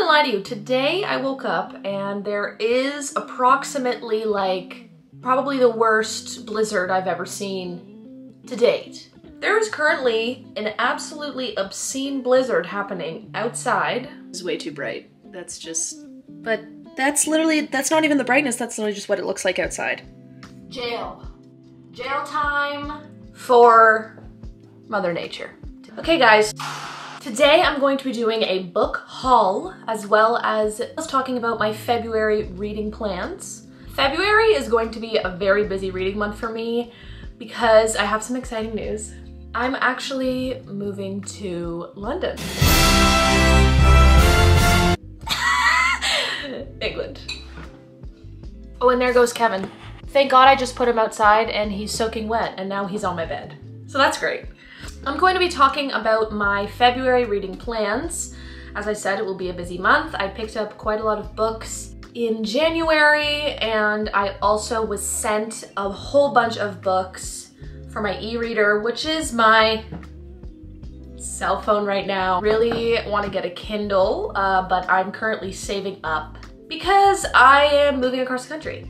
gonna lie to you, today I woke up and there is approximately probably the worst blizzard I've ever seen to date. There is currently an absolutely obscene blizzard happening outside. It's way too bright. That's just, but that's not even the brightness, that's literally just what it looks like outside. Jail time for Mother Nature. Okay guys, today I'm going to be doing a book haul as well as talking about my February reading plans. February is going to be a very busy reading month for me because I have some exciting news. I'm actually moving to London. England. Oh, and there goes Kevin. Thank God I just put him outside and he's soaking wet and now he's on my bed. So that's great. I'm going to be talking about my February reading plans. As I said, it will be a busy month. I picked up quite a lot of books in January and I also was sent a whole bunch of books for my e-reader, which is my cell phone right now. Really want to get a Kindle, but I'm currently saving up because I am moving across the country.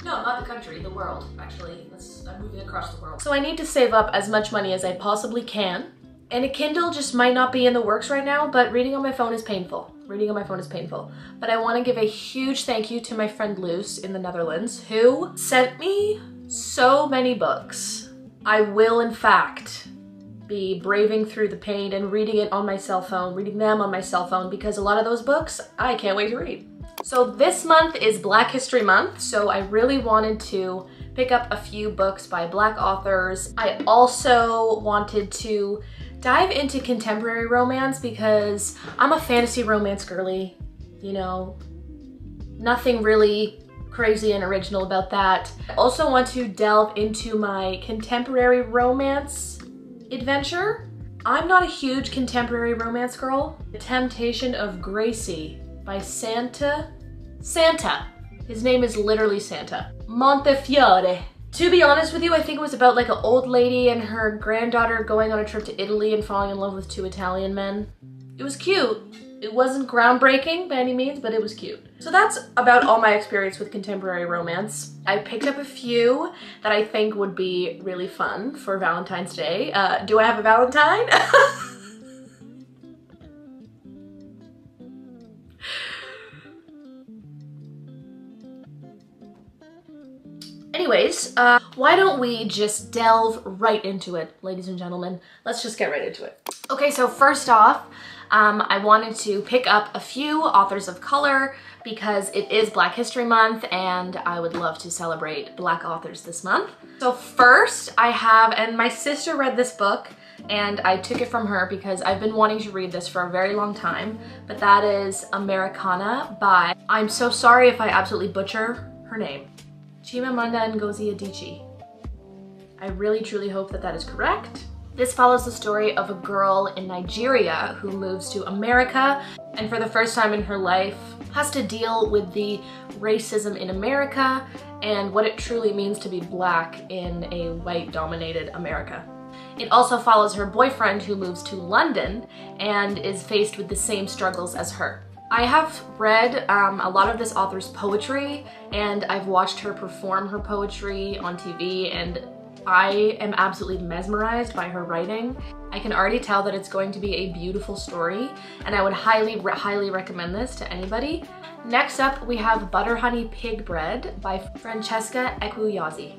No, not the country, the world, actually. I'm moving across the world. So I need to save up as much money as I possibly can. And a Kindle just might not be in the works right now, but reading on my phone is painful. Reading on my phone is painful. But I want to give a huge thank you to my friend Luus in the Netherlands who sent me so many books. I will, in fact, be braving through the pain and reading it on my cell phone, reading them on my cell phone, because a lot of those books I can't wait to read. So this month is Black History Month, so I really wanted to pick up a few books by Black authors. I also wanted to dive into contemporary romance because I'm a fantasy romance girly, you know, nothing really crazy and original about that. I also want to delve into my contemporary romance adventure. I'm not a huge contemporary romance girl. The Temptation of Gracie by Santa. His name is literally Santa. Montefiore. To be honest with you, I think it was about like an old lady and her granddaughter going on a trip to Italy and falling in love with two Italian men. It was cute. It wasn't groundbreaking by any means, but it was cute. So that's about all my experience with contemporary romance. I picked up a few that I think would be really fun for Valentine's Day. Do I have a Valentine? Anyways, why don't we just delve right into it, ladies and gentlemen? Let's just get right into it. Okay, so first off, I wanted to pick up a few authors of color because it is Black History Month and I would love to celebrate Black authors this month. So first I have, and my sister read this book and I took it from her because I've been wanting to read this for a very long time, but that is Americana by, I'm so sorry if I absolutely butcher her name, Chimamanda Ngozi Adichie. I really truly hope that that is correct. This follows the story of a girl in Nigeria who moves to America and for the first time in her life has to deal with the racism in America and what it truly means to be Black in a white-dominated America. It also follows her boyfriend who moves to London and is faced with the same struggles as her. I have read a lot of this author's poetry and I've watched her perform her poetry on TV and I am absolutely mesmerized by her writing. I can already tell that it's going to be a beautiful story and I would highly recommend this to anybody. Next up we have Butter Honey Pig Bread by Francesca Ekwuyazi.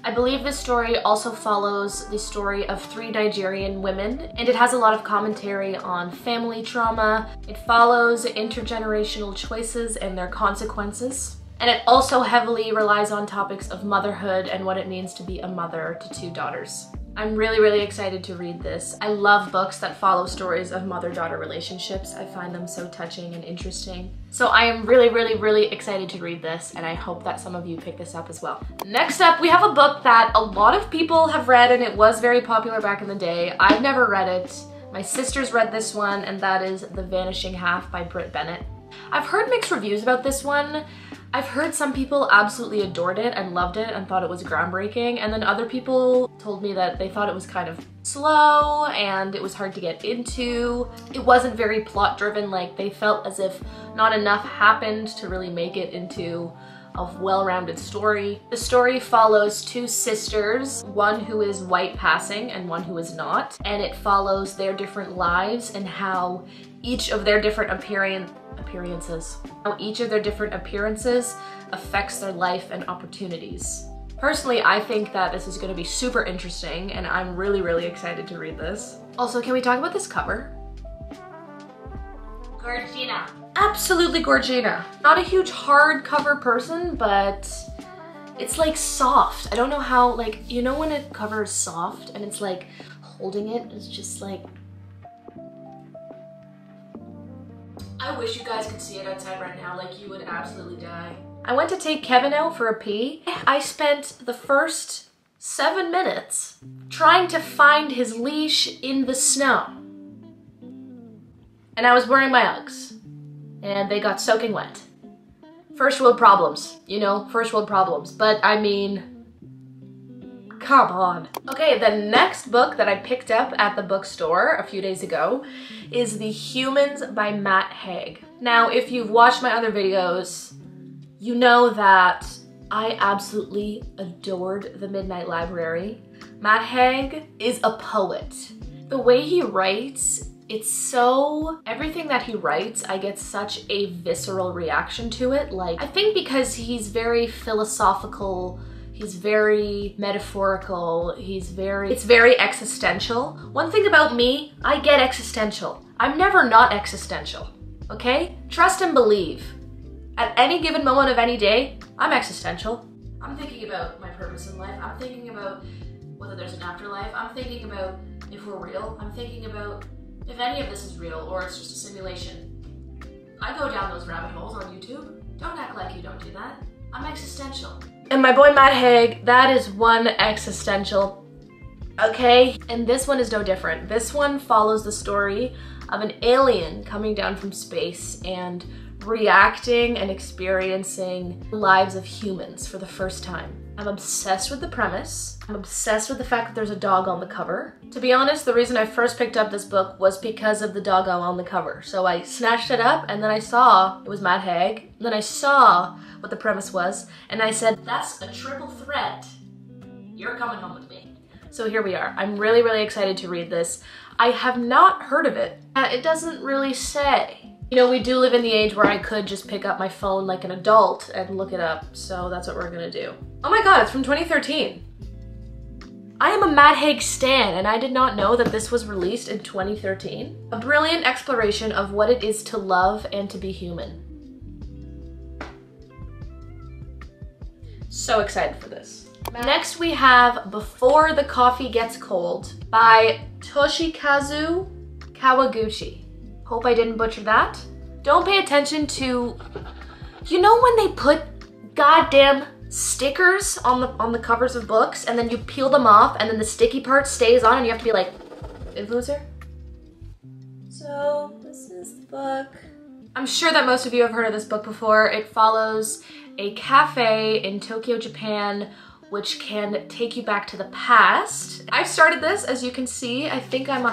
I believe this story also follows the story of 3 Nigerian women and it has a lot of commentary on family trauma. It follows intergenerational choices and their consequences. And it also heavily relies on topics of motherhood and what it means to be a mother to 2 daughters. I'm really excited to read this. I love books that follow stories of mother-daughter relationships. I find them so touching and interesting. So I am really excited to read this and I hope that some of you pick this up as well. Next up, we have a book that a lot of people have read and it was very popular back in the day. I've never read it. My sister's read this one and that is The Vanishing Half by Britt Bennett. I've heard mixed reviews about this one. I've heard some people absolutely adored it and loved it and thought it was groundbreaking, and then other people told me that they thought it was kind of slow and it was hard to get into. It wasn't very plot driven, like they felt as if not enough happened to really make it into a well-rounded story. The story follows two sisters, one who is white passing and one who is not, and it follows their different lives and how each of their different appearances affects their life and opportunities. Personally, I think that this is going to be super interesting and I'm really, really excited to read this. Also, can we talk about this cover? Gorgina. Absolutely Gorgina. Not a huge hardcover person, but it's like soft. I don't know how, like, you know when a cover is soft and it's like holding it is just like... I wish you guys could see it outside right now, like you would absolutely die. I went to take Kevin out for a pee. I spent the first 7 minutes trying to find his leash in the snow. And I was wearing my Uggs. And they got soaking wet. First world problems, you know, first world problems. But I mean, come on. Okay, the next book that I picked up at the bookstore a few days ago is The Humans by Matt Haig. Now, if you've watched my other videos, you know that I absolutely adored The Midnight Library. Matt Haig is a poet. The way he writes, it's so, everything that he writes, I get such a visceral reaction to it. Like, I think because he's very philosophical, he's very metaphorical, it's very existential. One thing about me, I get existential. I'm never not existential, okay? Trust and believe. At any given moment of any day, I'm existential. I'm thinking about my purpose in life. I'm thinking about whether there's an afterlife. I'm thinking about if we're real. I'm thinking about if any of this is real or it's just a simulation. I go down those rabbit holes on YouTube. Don't act like you don't do that. I'm existential. And my boy Matt Haig, that is one existential, okay? And this one is no different. This one follows the story of an alien coming down from space and reacting and experiencing the lives of humans for the first time. I'm obsessed with the premise. I'm obsessed with the fact that there's a dog on the cover. To be honest, the reason I first picked up this book was because of the doggo on the cover. So I snatched it up and then I saw it was Matt Haig. And then I saw what the premise was and I said, that's a triple threat. You're coming home with me. So here we are. I'm really, really excited to read this. I have not heard of it. It doesn't really say. You know, we do live in the age where I could just pick up my phone like an adult and look it up, so that's what we're gonna do. Oh my god, it's from 2013. I am a Matt Haig stan, and I did not know that this was released in 2013. A brilliant exploration of what it is to love and to be human. So excited for this. Next we have Before the Coffee Gets Cold by Toshikazu Kawaguchi. Hope I didn't butcher that. Don't pay attention to, you know when they put goddamn stickers on the covers of books and then you peel them off and then the sticky part stays on and you have to be like, influencer? So this is the book. I'm sure that most of you have heard of this book before. It follows a cafe in Tokyo, Japan, which can take you back to the past. I started this, as you can see. I think I'm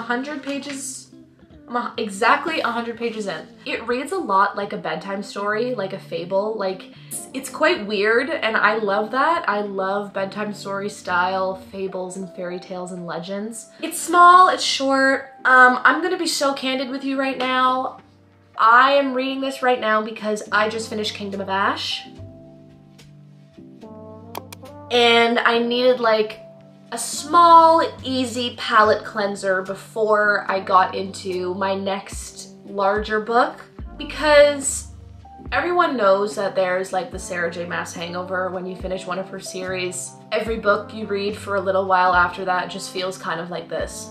exactly 100 pages in. It reads a lot like a bedtime story, like a fable. Like, it's quite weird and I love that. I love bedtime story style fables and fairy tales and legends. It's small, it's short. I'm gonna be so candid with you right now. I am reading this right now because I just finished Kingdom of Ash. And I needed like a small, easy palate cleanser before I got into my next larger book, because everyone knows that there's like the Sarah J. Maas hangover when you finish one of her series. Every book you read for a little while after that just feels kind of like this.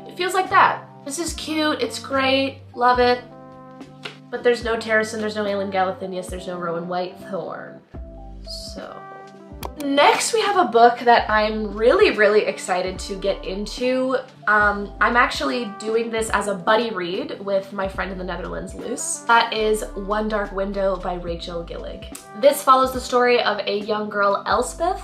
It feels like that. This is cute, it's great, love it. But there's no Terracin, there's no Aelin Galathynius, there's no Rowan Whitethorn. So, Next, we have a book that I'm really excited to get into. I'm actually doing this as a buddy read with my friend in the Netherlands, Luus. That is One Dark Window by Rachel Gillig. This follows the story of a young girl, Elspeth,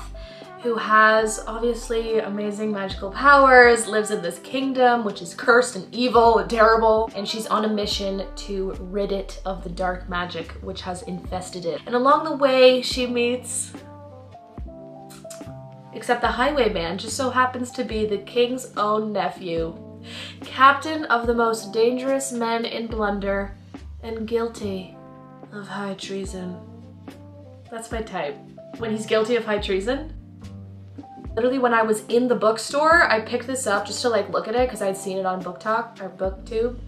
who has obviously amazing magical powers, lives in this kingdom which is cursed and evil and terrible, and she's on a mission to rid it of the dark magic which has infested it. And along the way, she meets... except the highwayman just so happens to be the king's own nephew, captain of the most dangerous men in Blunder, and guilty of high treason. That's my type. When he's guilty of high treason. Literally when I was in the bookstore, I picked this up just to like look at it because I'd seen it on Book Talk or BookTube.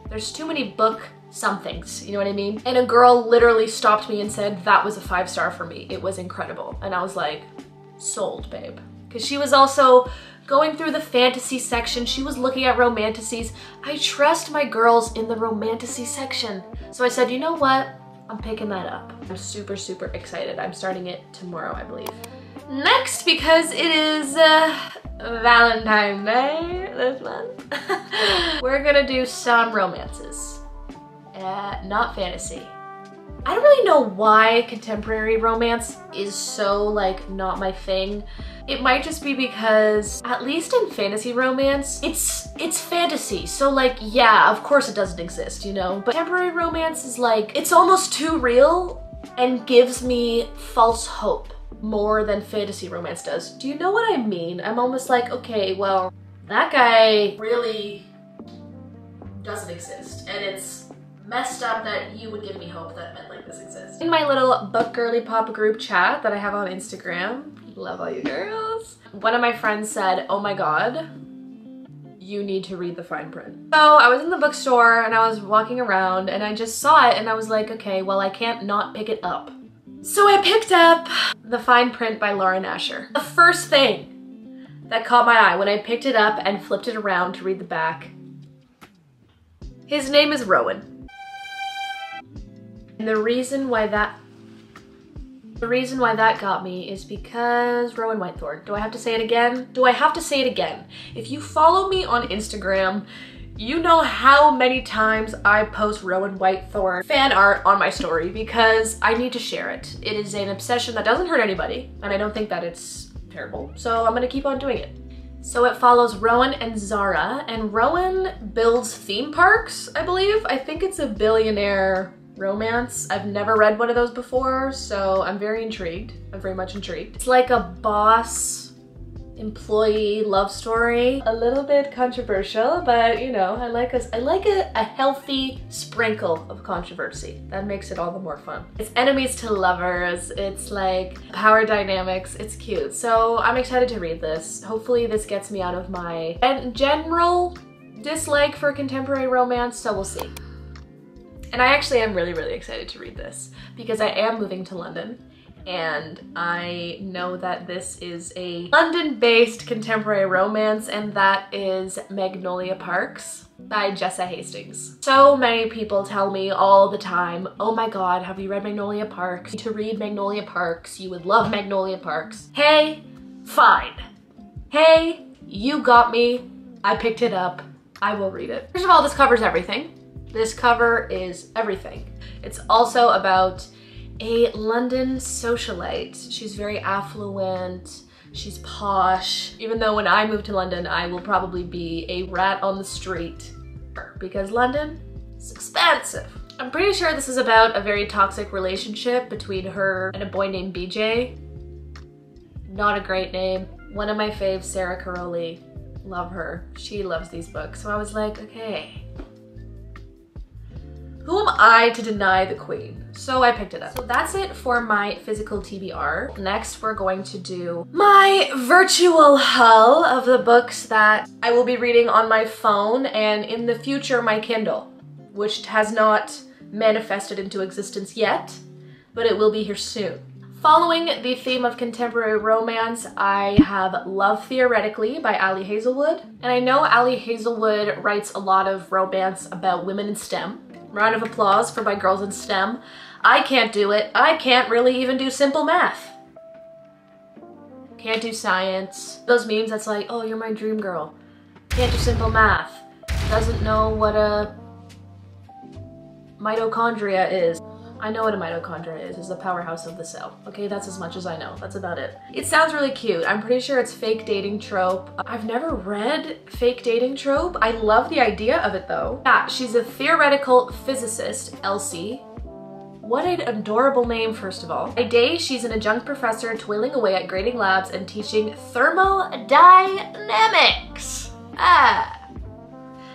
There's too many book somethings, you know what I mean? And a girl literally stopped me and said that was a 5-star for me. It was incredible. And I was like, sold, babe. Because she was also going through the fantasy section. She was looking at romantasies. I trust my girls in the romantasy section. So I said, you know what? I'm picking that up. I'm super excited. I'm starting it tomorrow, I believe. Next, because it is Valentine's Day this month, we're gonna do some romances, not fantasy. I don't really know why contemporary romance is so like not my thing. It might just be because, at least in fantasy romance, it's fantasy. So like, yeah, of course it doesn't exist, you know? But contemporary romance is like, it's almost too real and gives me false hope more than fantasy romance does. Do you know what I mean? I'm almost like, okay, well, that guy really doesn't exist. And it's messed up that you would give me hope that men like this exist. In my little book girly pop group chat that I have on Instagram, love all you girls, one of my friends said, oh my god, you need to read the fine print. So I was in the bookstore and I was walking around and I just saw it and I was like, okay, well, I can't not pick it up. So I picked up The Fine Print by Lauren Asher. The first thing that caught my eye when I picked it up and flipped it around to read the back, his name is Rowan. And the reason why that got me is because Rowan Whitethorn. Do I have to say it again? Do I have to say it again? If you follow me on Instagram, you know how many times I post Rowan Whitethorn fan art on my story because I need to share it. It is an obsession that doesn't hurt anybody, and I don't think that it's terrible, so I'm gonna keep on doing it. So it follows Rowan and Zara, and Rowan builds theme parks, I believe. I think it's a billionaire romance. I've never read one of those before, so I'm very intrigued. I'm very much intrigued. It's like a boss employee love story. A little bit controversial, but you know, I like a healthy sprinkle of controversy. That makes it all the more fun. It's enemies to lovers, it's like power dynamics, it's cute. So I'm excited to read this. Hopefully this gets me out of my general dislike for contemporary romance, so we'll see. And I actually am really excited to read this because I am moving to London. And I know that this is a London-based contemporary romance, and that is Magnolia Parks by Jessa Hastings. So many people tell me all the time, oh my god, have you read Magnolia Parks? You need to read Magnolia Parks. You would love Magnolia Parks. Hey, fine. Hey, you got me. I picked it up. I will read it. First of all, this covers everything. This cover is everything. It's also about a London socialite. She's very affluent, she's posh. Even though when I move to London, I will probably be a rat on the street because London is expensive. I'm pretty sure this is about a very toxic relationship between her and a boy named BJ. Not a great name. One of my faves, Sarah Caroli. Love her. She loves these books. So I was like, okay, who am I to deny the queen? So I picked it up. So that's it for my physical TBR. Next, we're going to do my virtual haul of the books that I will be reading on my phone and in the future, my Kindle, which has not manifested into existence yet, but it will be here soon. Following the theme of contemporary romance, I have Love Theoretically by Ali Hazelwood. And I know Ali Hazelwood writes a lot of romance about women in STEM. Round of applause for my girls in STEM. I can't do it. I can't really even do simple math. can't do science. Those memes that's like, oh, you're my dream girl. Can't do simple math. Doesn't know what a mitochondria is. I know what a mitochondria is. It's the powerhouse of the cell. Okay, that's as much as I know. That's about it. It sounds really cute. I'm pretty sure it's fake dating trope. I've never read fake dating trope. I love the idea of it though. Yeah, she's a theoretical physicist, Elsie. What an adorable name, first of all. By day, she's an adjunct professor toiling away at grading labs and teaching thermodynamics.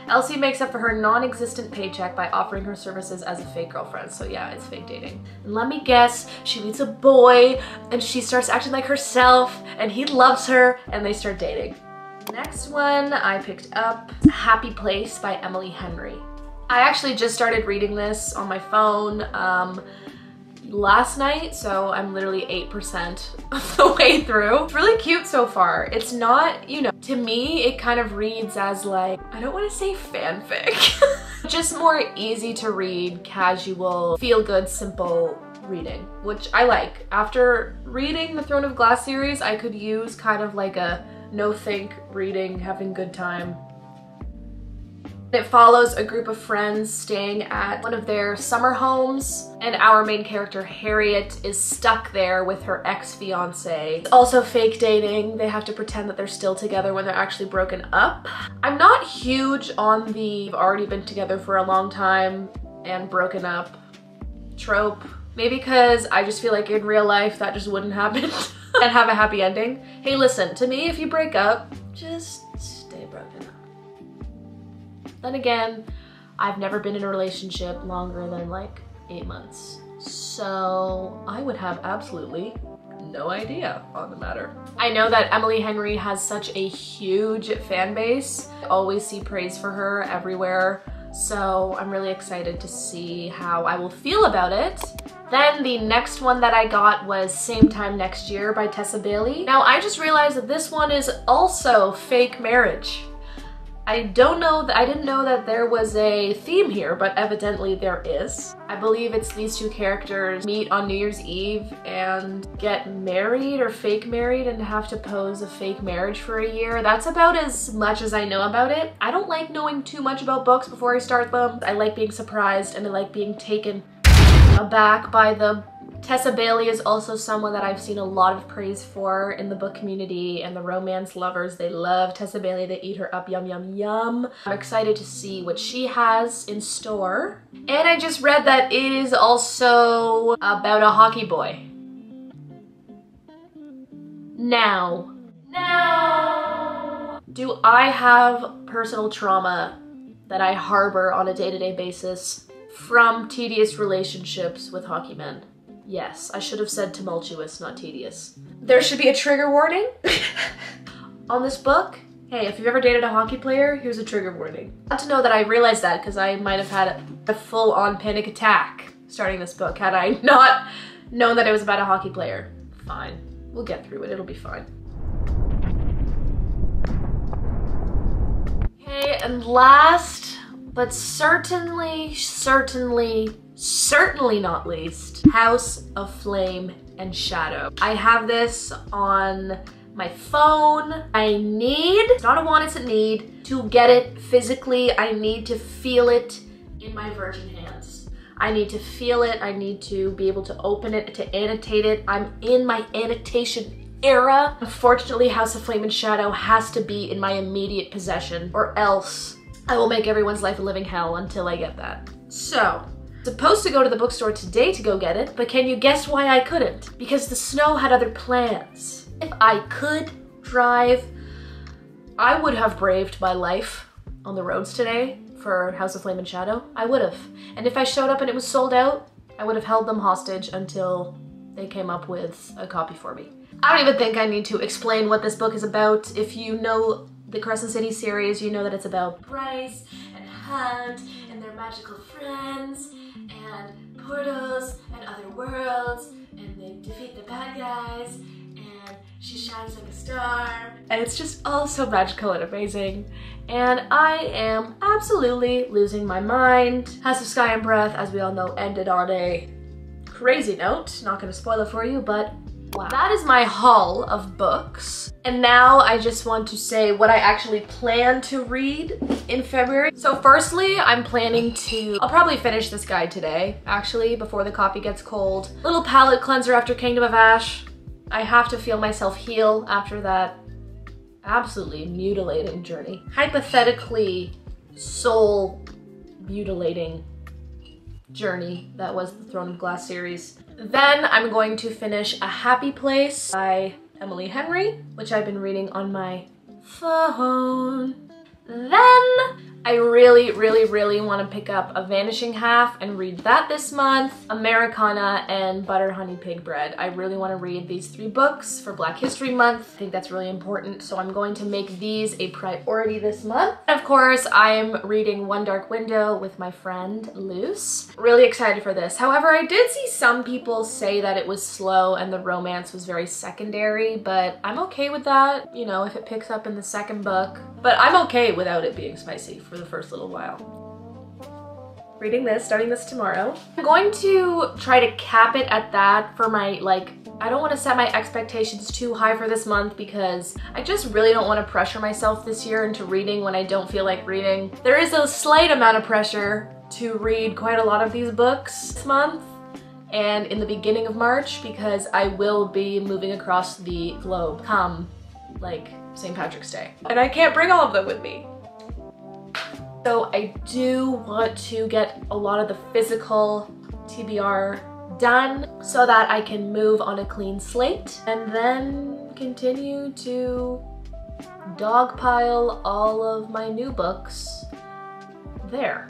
Elsie makes up for her non-existent paycheck by offering her services as a fake girlfriend. So yeah, it's fake dating. And let me guess, she meets a boy and she starts acting like herself and he loves her and they start dating. Next one I picked up, Happy Place by Emily Henry. I actually just started reading this on my phone last night, so I'm literally 8% of the way through. It's really cute so far. It's not, you know, to me, it kind of reads as like, I don't want to say fanfic, just more easy to read, casual, feel good, simple reading, which I like. After reading the Throne of Glass series, I could use kind of like a no-think reading, having good time. It follows a group of friends staying at one of their summer homes, and our main character, Harriet, is stuck there with her ex-fiance. It's also fake dating. They have to pretend that they're still together when they're actually broken up. I'm not huge on the "we've already been together for a long time and broken up" trope. Maybe because I just feel like in real life that just wouldn't happen and have a happy ending. Hey, listen, to me, if you break up, just stay broken up. Then again, I've never been in a relationship longer than like 8 months. So I would have absolutely no idea on the matter. I know that Emily Henry has such a huge fan base. I always see praise for her everywhere. So I'm really excited to see how I will feel about it. Then the next one that I got was Same Time Next Year by Tessa Bailey. Now I just realized that this one is also fake marriage. I didn't know that there was a theme here, but evidently there is. I believe it's these two characters meet on New Year's Eve and get married or fake married and have to pose a fake marriage for a year. That's about as much as I know about it. I don't like knowing too much about books before I start them. I like being surprised and I like being taken aback by them. Tessa Bailey is also someone that I've seen a lot of praise for in the book community, and the romance lovers, they love Tessa Bailey. They eat her up, yum, yum, yum. I'm excited to see what she has in store. And I just read that it is also about a hockey boy. Now, do I have personal trauma that I harbor on a day-to-day basis from tedious relationships with hockey men? Yes, I should have said tumultuous, not tedious. There should be a trigger warning on this book. Hey, if you've ever dated a hockey player, here's a trigger warning. Not to know that I realized that, because I might have had a full-on panic attack starting this book had I not known that it was about a hockey player. Fine, we'll get through it, it'll be fine. Okay, and last, but certainly not least, House of Flame and Shadow. I have this on my phone. It's not a want, it's a need. To get it physically, I need to feel it in my virgin hands. I need to feel it, I need to be able to open it, to annotate it. I'm in my annotation era. Unfortunately, House of Flame and Shadow has to be in my immediate possession, or else I will make everyone's life a living hell until I get that. So, supposed to go to the bookstore today to go get it, but can you guess why I couldn't? Because the snow had other plans. If I could drive, I would have braved my life on the roads today for House of Flame and Shadow. I would have. And if I showed up and it was sold out, I would have held them hostage until they came up with a copy for me. I don't even think I need to explain what this book is about. If you know the Crescent City series, you know that it's about Bryce and Hunt and their magical friends and portals and other worlds, and they defeat the bad guys, and she shines like a star, and it's just all so magical and amazing, and I am absolutely losing my mind. House of Sky and Breath, as we all know, ended on a crazy note. Not gonna spoil it for you, but Wow. That is my haul of books. And now I just want to say what I actually plan to read in February. So firstly, I'm planning to, I'll probably finish this guide today, actually, before the coffee gets cold. Little palate cleanser after Kingdom of Ash. I have to feel myself heal after that absolutely mutilating journey. Hypothetically, soul mutilating journey that was the Throne of Glass series. Then I'm going to finish A Happy Place by Emily Henry, which I've been reading on my phone. Then I really want to pick up A Vanishing Half and read that this month. Americana and Butter Honey Pig Bread. I really want to read these 3 books for Black History Month. I think that's really important, so I'm going to make these a priority this month. And of course, I am reading One Dark Window with my friend Luus. Really excited for this. However, I did see some people say that it was slow and the romance was very secondary, but I'm okay with that, you know, if it picks up in the second book. But I'm okay without it being spicy for the first little while. Reading this, starting this tomorrow. I'm going to try to cap it at that for my, I don't want to set my expectations too high for this month because I just really don't want to pressure myself this year into reading when I don't feel like reading. There is a slight amount of pressure to read quite a lot of these books this month and in the beginning of March because I will be moving across the globe come St. Patrick's Day. And I can't bring all of them with me. So I do want to get a lot of the physical TBR done so that I can move on a clean slate and then continue to dogpile all of my new books there.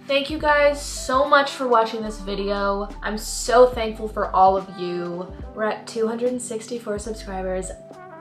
Thank you guys so much for watching this video. I'm so thankful for all of you. We're at 264 subscribers.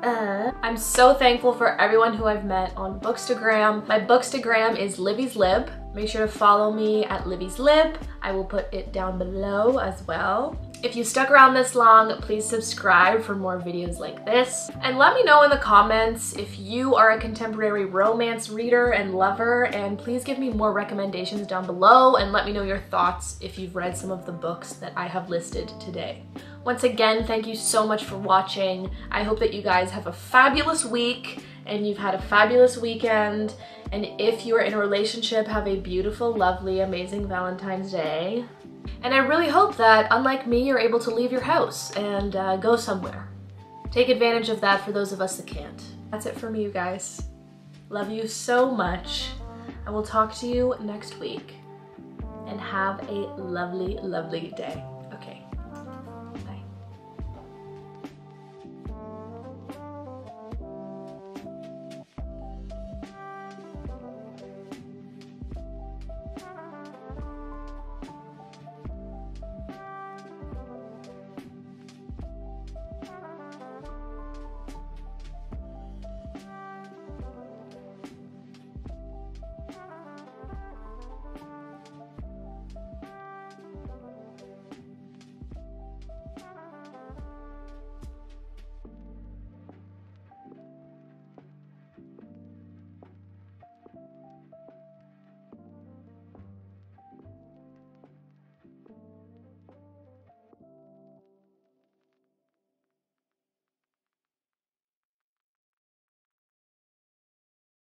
I'm so thankful for everyone who I've met on Bookstagram. My Bookstagram is livyslib. Make sure to follow me at livyslib. I will put it down below as well. If you stuck around this long, please subscribe for more videos like this. And let me know in the comments if you are a contemporary romance reader and lover, and please give me more recommendations down below and let me know your thoughts if you've read some of the books that I have listed today. Once again, thank you so much for watching. I hope that you guys have a fabulous week and you've had a fabulous weekend. And if you are in a relationship, have a beautiful, lovely, amazing Valentine's Day. And I really hope that, unlike me, you're able to leave your house and go somewhere. Take advantage of that for those of us that can't. That's it for me, you guys. Love you so much. I will talk to you next week. And have a lovely, lovely day.